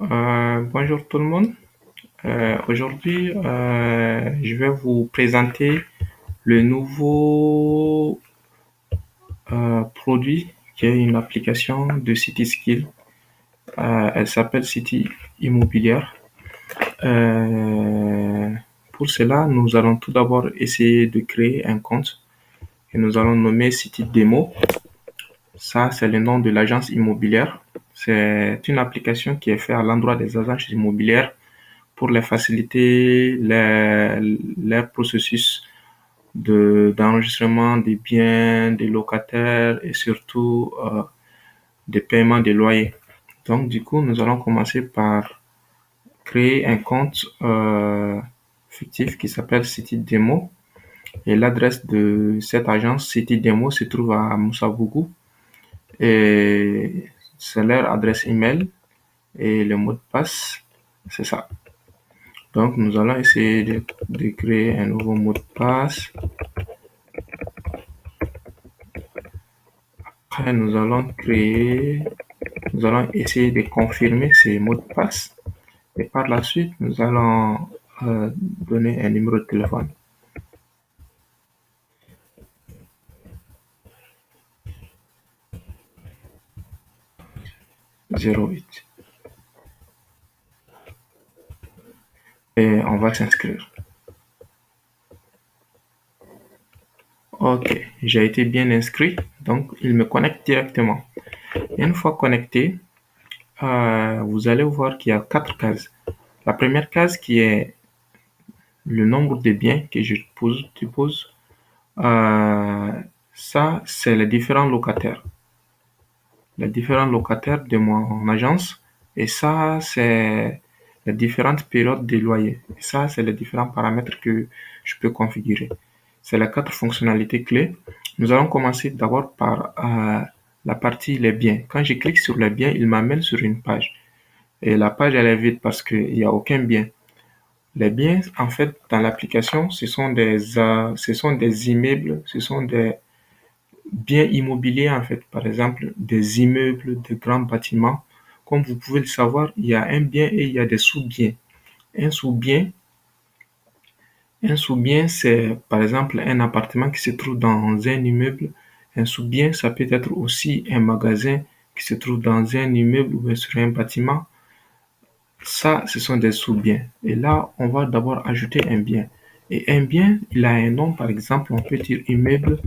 Bonjour tout le monde. Aujourd'hui, je vais vous présenter le nouveau produit qui est une application de Citiskill. Elle s'appelle City Immobilière. Euh, pour cela, nous allons tout d'abord essayer de créer un compte et nous allons nommer City Demo. Ça, c'est le nom de l'agence immobilière. C'est une application qui est faite à l'endroit des agences immobilières pour les faciliter les processus d'enregistrement des biens, des locataires et surtout des paiements des loyers. Donc, du coup, nous allons commencer par créer un compte fictif qui s'appelle City Demo. Et l'adresse de cette agence City Demo se trouve à Moussabougou. Et c'est leur adresse email et le mot de passe, c'est ça. Donc, nous allons essayer de créer un nouveau mot de passe. Après, nous allons essayer de confirmer ces mots de passe. Et par la suite, nous allons donner un numéro de téléphone. 08. Et on va s'inscrire. Ok, j'ai été bien inscrit, donc il me connecte directement. Et une fois connecté, vous allez voir qu'il y a 4 cases. La première case qui est le nombre de biens que je pose. Ça, c'est les différents locataires. Les différents locataires de mon agence. Et ça, c'est les différentes périodes de loyer. Et ça, c'est les différents paramètres que je peux configurer. C'est les 4 fonctionnalités clés. Nous allons commencer d'abord par la partie les biens. Quand je clique sur les biens, il m'amène sur une page. Et la page, elle est vide parce qu'il n'y a aucun bien. Les biens, en fait, dans l'application, ce sont des immeubles, ce sont des biens immobiliers, en fait. Par exemple, des immeubles, de grands bâtiments. Comme vous pouvez le savoir, il y a un bien et il y a des sous-biens. Un sous-bien, un sous-bien, c'est par exemple un appartement qui se trouve dans un immeuble. Un sous-bien, ça peut être aussi un magasin qui se trouve dans un immeuble ou sur un bâtiment. Ça, ce sont des sous-biens. Et là, on va d'abord ajouter un bien. Et un bien, il a un nom, par exemple, on peut dire immeuble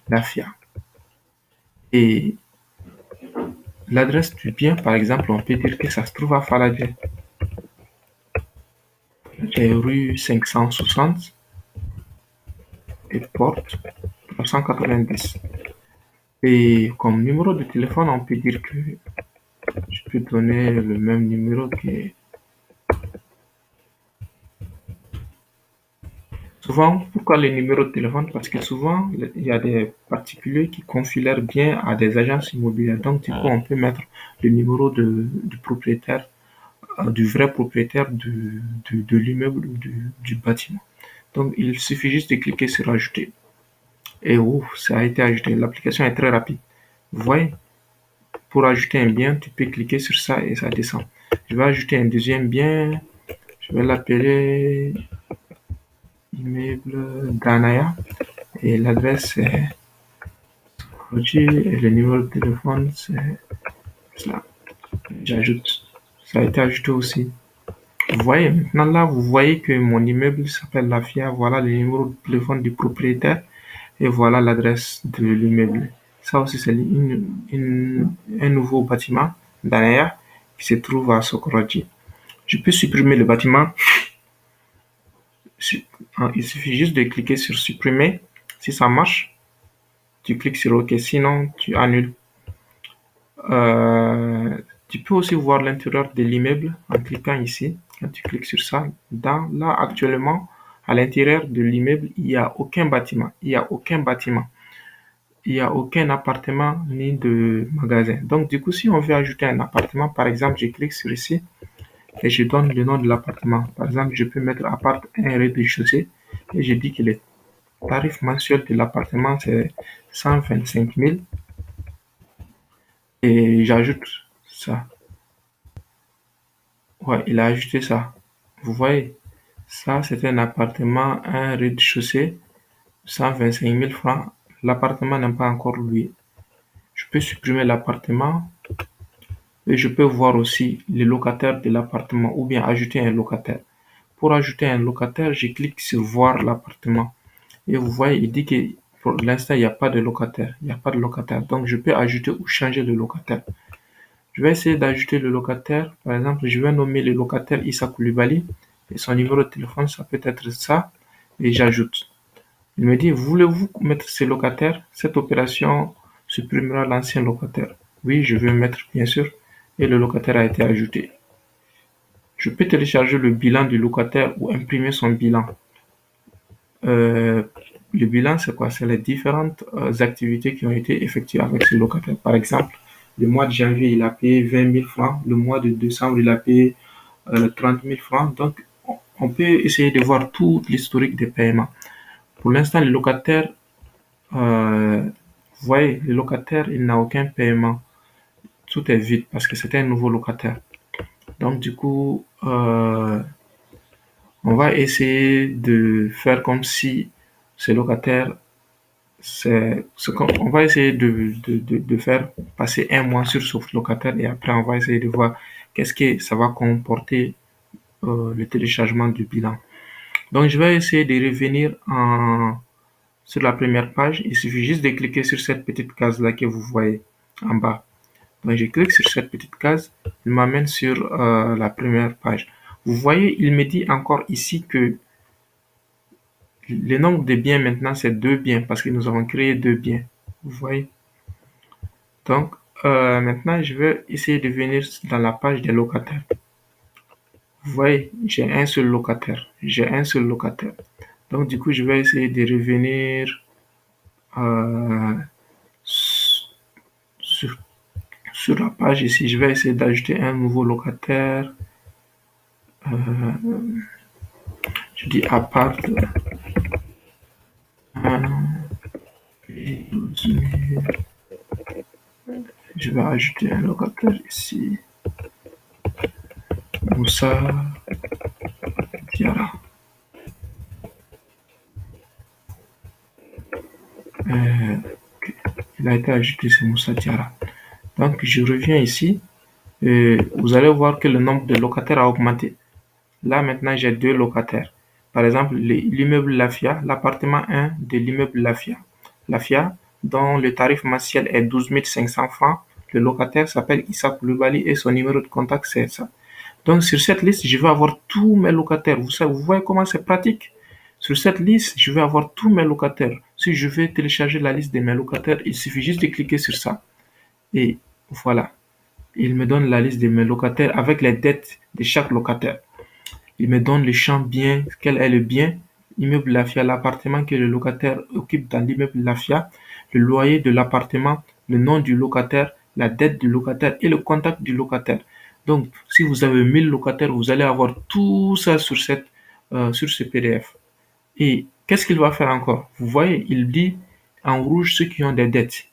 Lafia. Et l'adresse du bien, par exemple, on peut dire que ça se trouve à Faladje. Et rue 560 et porte 390. Et comme numéro de téléphone, on peut dire que je peux donner le même numéro que... Souvent, pourquoi les numéros de téléphone? Parce que souvent, il y a des particuliers qui confient leur bien à des agences immobilières. Donc, du coup, on peut mettre le numéro du propriétaire, du vrai propriétaire de l'immeuble ou du bâtiment. Donc, il suffit juste de cliquer sur ajouter. Et ouf, ça a été ajouté. L'application est très rapide. Vous voyez, pour ajouter un bien, tu peux cliquer sur ça et ça descend. Je vais ajouter un deuxième bien. Je vais l'appeler immeuble Danaya. Et l'adresse est et le numéro de téléphone, c'est cela. J'ajoute. Ça a été ajouté aussi. Vous voyez, maintenant là, vous voyez que mon immeuble s'appelle La Fia. Voilà le numéro de téléphone du propriétaire et voilà l'adresse de l'immeuble. Ça aussi, c'est un nouveau bâtiment derrière qui se trouve à Sokoroji. Je peux supprimer le bâtiment. Il suffit juste de cliquer sur supprimer. Si ça marche, tu cliques sur OK. Sinon, tu annules. Tu peux aussi voir l'intérieur de l'immeuble en cliquant ici. Quand tu cliques sur ça, là actuellement, à l'intérieur de l'immeuble, il n'y a aucun bâtiment. Il n'y a aucun bâtiment. Il n'y a aucun appartement ni de magasin. Donc, du coup, si on veut ajouter un appartement, par exemple, je clique sur ici et je donne le nom de l'appartement. Par exemple, je peux mettre appart 1 rez-de-chaussée et je dis que le tarif mensuel de l'appartement, c'est 125 000 et j'ajoute ça. Ouais, il a ajouté ça. Vous voyez, ça, c'est un appartement, un rez-de-chaussée, 125 000 francs. L'appartement n'est pas encore loué. Je peux supprimer l'appartement et je peux voir aussi les locataires de l'appartement ou bien ajouter un locataire. Pour ajouter un locataire, je clique sur voir l'appartement. Et vous voyez, il dit que pour l'instant, il n'y a pas de locataire. Il n'y a pas de locataire. Donc, je peux ajouter ou changer le locataire. Je vais essayer d'ajouter le locataire. Par exemple, je vais nommer le locataire Issa Koulibaly. Et son numéro de téléphone, ça peut être ça. Et j'ajoute. Il me dit, voulez-vous mettre ces locataires? Cette opération supprimera l'ancien locataire. Oui, je veux mettre, bien sûr. Et le locataire a été ajouté. Je peux télécharger le bilan du locataire ou imprimer son bilan. Euh, le bilan, c'est quoi? C'est les différentes activités qui ont été effectuées avec ce locataire. Par exemple, le mois de janvier, il a payé 20 000 francs. Le mois de décembre, il a payé 30 000 francs. Donc, on peut essayer de voir tout l'historique des paiements. Pour l'instant, le locataire, vous voyez, le locataire, il n'a aucun paiement. Tout est vide parce que c'était un nouveau locataire. Donc, du coup, on va essayer de faire comme si ce locataire, on va essayer de faire passer un mois sur ce locataire et après, on va essayer de voir qu'est-ce que ça va comporter le téléchargement du bilan. Donc, je vais essayer de revenir sur la première page. Il suffit juste de cliquer sur cette petite case-là que vous voyez en bas. Donc, je clique sur cette petite case. Il m'amène sur la première page. Vous voyez, il me dit encore ici que le nombre de biens maintenant, c'est 2 biens parce que nous avons créé 2 biens. Vous voyez? Donc, maintenant, je vais essayer de venir dans la page des locataires. Vous voyez, j'ai un seul locataire. J'ai un seul locataire. Donc, du coup, je vais essayer de revenir euh, sur, sur la page ici. Je vais essayer d'ajouter un nouveau locataire. Je dis appart. Je vais ajouter un locataire ici. Moussa Diarra. Il a été ajouté, c'est Moussa Diarra. Donc, je reviens ici. Vous allez voir que le nombre de locataires a augmenté. Là, maintenant, j'ai 2 locataires. Par exemple, l'immeuble Lafia, l'appartement 1 de l'immeuble Lafia. Lafia, dont le tarif mensuel est 12 500 francs. Le locataire s'appelle Issa Koulibaly et son numéro de contact, c'est ça. Donc, sur cette liste, je vais avoir tous mes locataires. Vous voyez comment c'est pratique? Sur cette liste, je vais avoir tous mes locataires. Si je veux télécharger la liste de mes locataires, il suffit juste de cliquer sur ça. Et voilà. Il me donne la liste de mes locataires avec les dettes de chaque locataire. Il me donne le champ bien, quel est le bien, immeuble Lafia, l'appartement que le locataire occupe dans l'immeuble Lafia, le loyer de l'appartement, le nom du locataire, la dette du locataire et le contact du locataire. Donc, si vous avez 1000 locataires, vous allez avoir tout ça sur ce PDF. Et qu'est-ce qu'il va faire encore? Vous voyez, il dit en rouge ceux qui ont des dettes.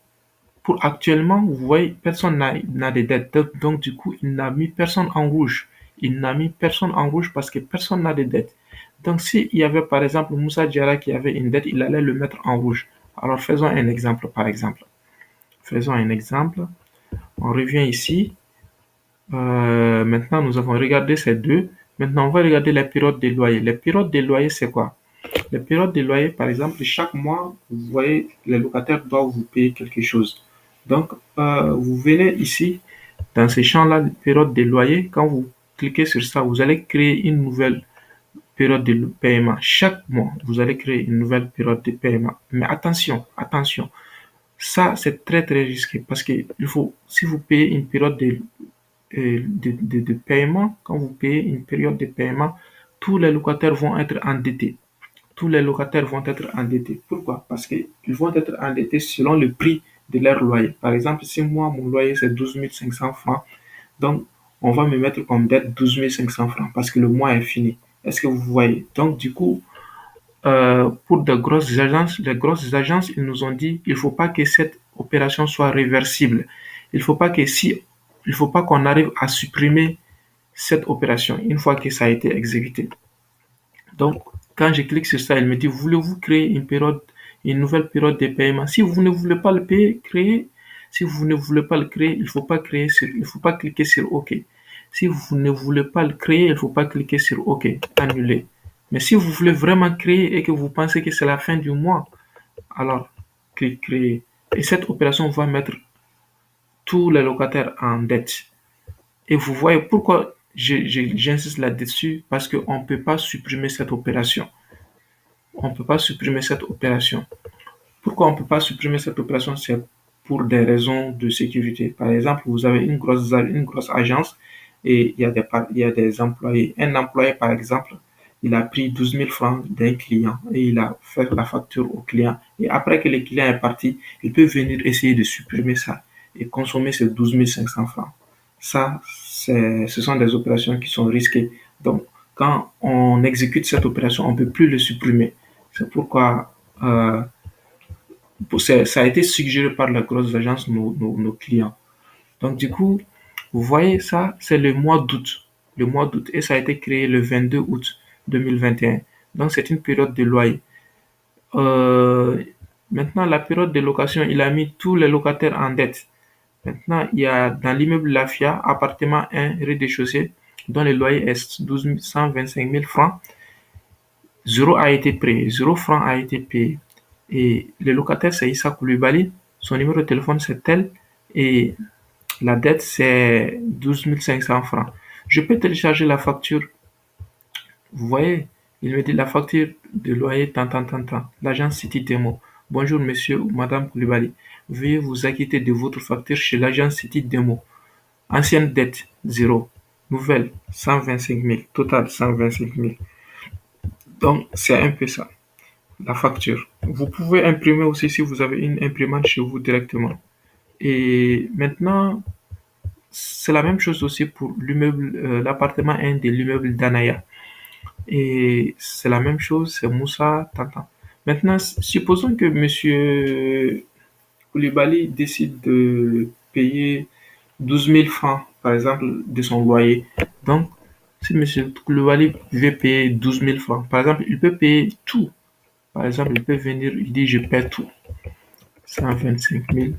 Pour actuellement, vous voyez, personne n'a de dettes. Donc, du coup, il n'a mis personne en rouge. Il n'a mis personne en rouge parce que personne n'a de dettes. Donc, s'il y avait par exemple Moussa Diarra qui avait une dette, il allait le mettre en rouge. Alors, faisons un exemple par exemple. Faisons un exemple. On revient ici. Maintenant, nous avons regardé ces deux. Maintenant, on va regarder les périodes des loyers. Les périodes des loyers, c'est quoi? Les périodes des loyers, par exemple, chaque mois, vous voyez, les locataires doivent vous payer quelque chose. Donc, vous venez ici, dans ces champs-là, période des loyers. Quand vous cliquez sur ça, vous allez créer une nouvelle période de paiement. Chaque mois, vous allez créer une nouvelle période de paiement. Mais attention, attention. Ça, c'est très, très risqué parce que si vous payez une période de paiement, quand vous payez une période de paiement, tous les locataires vont être endettés. Tous les locataires vont être endettés. Pourquoi? Parce qu'ils vont être endettés selon le prix de leur loyer. Par exemple, si moi, mon loyer, c'est 12 500 francs, donc on va me mettre comme dette 12 500 francs parce que le mois est fini. Est-ce que vous voyez? Donc, du coup, pour les grosses agences, ils nous ont dit il ne faut pas que cette opération soit réversible. Il ne faut pas qu'on arrive à supprimer cette opération une fois que ça a été exécuté. Donc, quand je clique sur ça, il me dit, voulez-vous créer une nouvelle période de paiement? Si vous ne voulez pas le payer, créer. Si vous ne voulez pas le créer, il faut pas cliquer sur OK. Si vous ne voulez pas le créer, il ne faut pas cliquer sur OK, annuler. Mais si vous voulez vraiment créer et que vous pensez que c'est la fin du mois, alors cliquez créer. Et cette opération va mettre tous les locataires en dette. Et vous voyez pourquoi j'insiste là-dessus, parce qu'on ne peut pas supprimer cette opération. On ne peut pas supprimer cette opération. Pourquoi on ne peut pas supprimer cette opération? C'est pour des raisons de sécurité. Par exemple, vous avez une grosse agence et il y a des employés. Un employé, par exemple, il a pris 12 000 francs d'un client et il a fait la facture au client. Et après que le client est parti, il peut venir essayer de supprimer ça et consommer ces 12 500 francs. Ça, ce sont des opérations qui sont risquées. Donc, quand on exécute cette opération, on ne peut plus le supprimer. C'est pourquoi ça a été suggéré par la grosse agence, nos clients. Donc, du coup, vous voyez, ça, c'est le mois d'août. Le mois d'août. Et ça a été créé le 22 août 2021. Donc, c'est une période de loyer. Euh, Maintenant, la période de location, il a mis tous les locataires en dette. Maintenant, il y a dans l'immeuble Lafia, appartement 1, rez-de-chaussée, dont le loyer est 125 000 francs. Zéro a été payé, 0 franc a été payé. Et le locataire, c'est Issa Koulibaly. Son numéro de téléphone, c'est tel. Et la dette, c'est 12 500 francs. Je peux télécharger la facture. Vous voyez, il me dit la facture de loyer, tant. L'agence City Demo. Bonjour, monsieur ou madame Koulibaly. Veuillez vous acquitter de votre facture chez l'agence City Demo. Ancienne dette, 0. Nouvelle, 125 000. Total, 125 000. Donc, c'est un peu ça. La facture. Vous pouvez imprimer aussi si vous avez une imprimante chez vous directement. Et maintenant, c'est la même chose aussi pour l'appartement 1 de l'immeuble d'Anaya. Et c'est la même chose, c'est Moussa Tantan. Maintenant, supposons que monsieur Koulibaly décide de payer 12 000 francs, par exemple, de son loyer. Donc, si monsieur Koulibaly veut payer 12 000 francs, par exemple, il peut payer tout. Par exemple, il peut venir, il dit je paie tout. 125 000,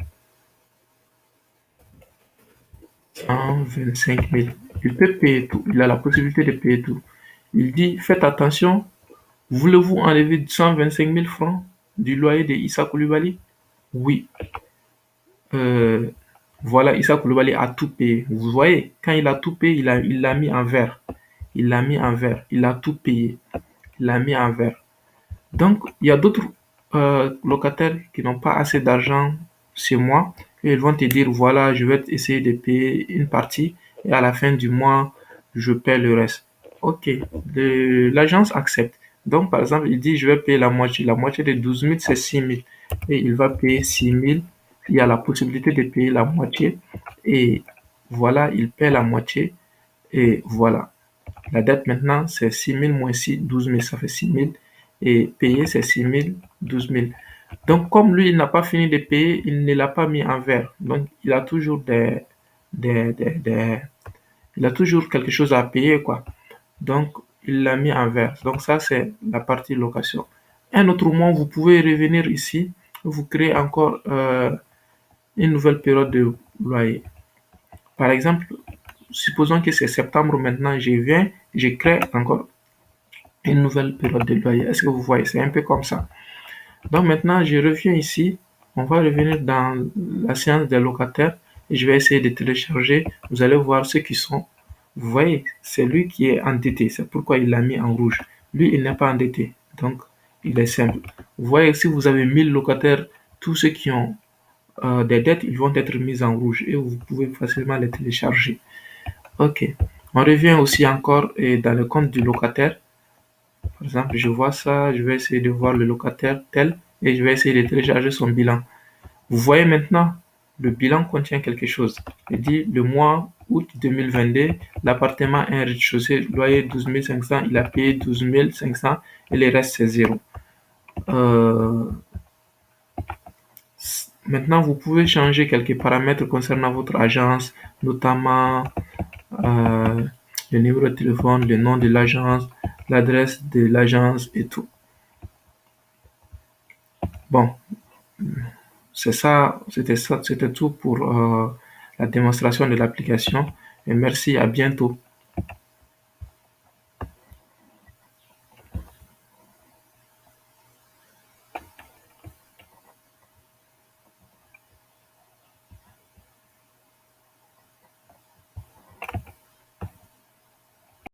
125 000. Il peut payer tout. Il a la possibilité de payer tout. Il dit, faites attention, voulez-vous enlever 125 000 francs du loyer de Issa Koulibaly? Oui. Euh, voilà, Issa Koulibaly a tout payé. Vous voyez, quand il a tout payé, il l'a mis en vert. Il l'a mis en vert. Il a tout payé. Il l'a mis en vert. Donc, il y a d'autres locataires qui n'ont pas assez d'argent chez moi et ils vont te dire, voilà, je vais essayer de payer une partie et à la fin du mois, je paie le reste. Ok, l'agence accepte. Donc, par exemple, il dit, je vais payer la moitié. La moitié de 12 000, c'est 6 000. Et il va payer 6 000. Il y a la possibilité de payer la moitié. Et voilà, il paie la moitié. Et voilà. La dette maintenant, c'est 6 000 moins 6, 12 000, ça fait 6 000. Et payer, c'est 6 000, 12 000. Donc, comme lui, il n'a pas fini de payer, il ne l'a pas mis en vert. Donc, il a toujours il a toujours quelque chose à payer, quoi. Donc, il l'a mis en vert. Donc, ça, c'est la partie location. Un autre mois, vous pouvez revenir ici, vous créez encore une nouvelle période de loyer. Par exemple, supposons que c'est septembre maintenant, je viens, je crée encore une nouvelle période de loyer. Est-ce que vous voyez? C'est un peu comme ça. Donc maintenant, je reviens ici. On va revenir dans la séance des locataires et je vais essayer de télécharger. Vous allez voir ceux qui sont. Vous voyez, c'est lui qui est endetté. C'est pourquoi il l'a mis en rouge. Lui, il n'est pas endetté. Donc, il est simple. Vous voyez, si vous avez 1000 locataires, tous ceux qui ont des dettes, ils vont être mis en rouge et vous pouvez facilement les télécharger. Ok. On revient aussi encore dans le compte du locataire. Par exemple, je vois ça, je vais essayer de voir le locataire tel et je vais essayer de télécharger son bilan. Vous voyez maintenant, le bilan contient quelque chose. Il dit le mois août 2022, l'appartement est un rez-de-chaussée, loyer 12 500, il a payé 12 500 et le reste c'est zéro. Euh, Maintenant, vous pouvez changer quelques paramètres concernant votre agence, notamment, euh, le numéro de téléphone, le nom de l'agence, l'adresse de l'agence et tout. Bon, c'était tout pour la démonstration de l'application et merci, à bientôt.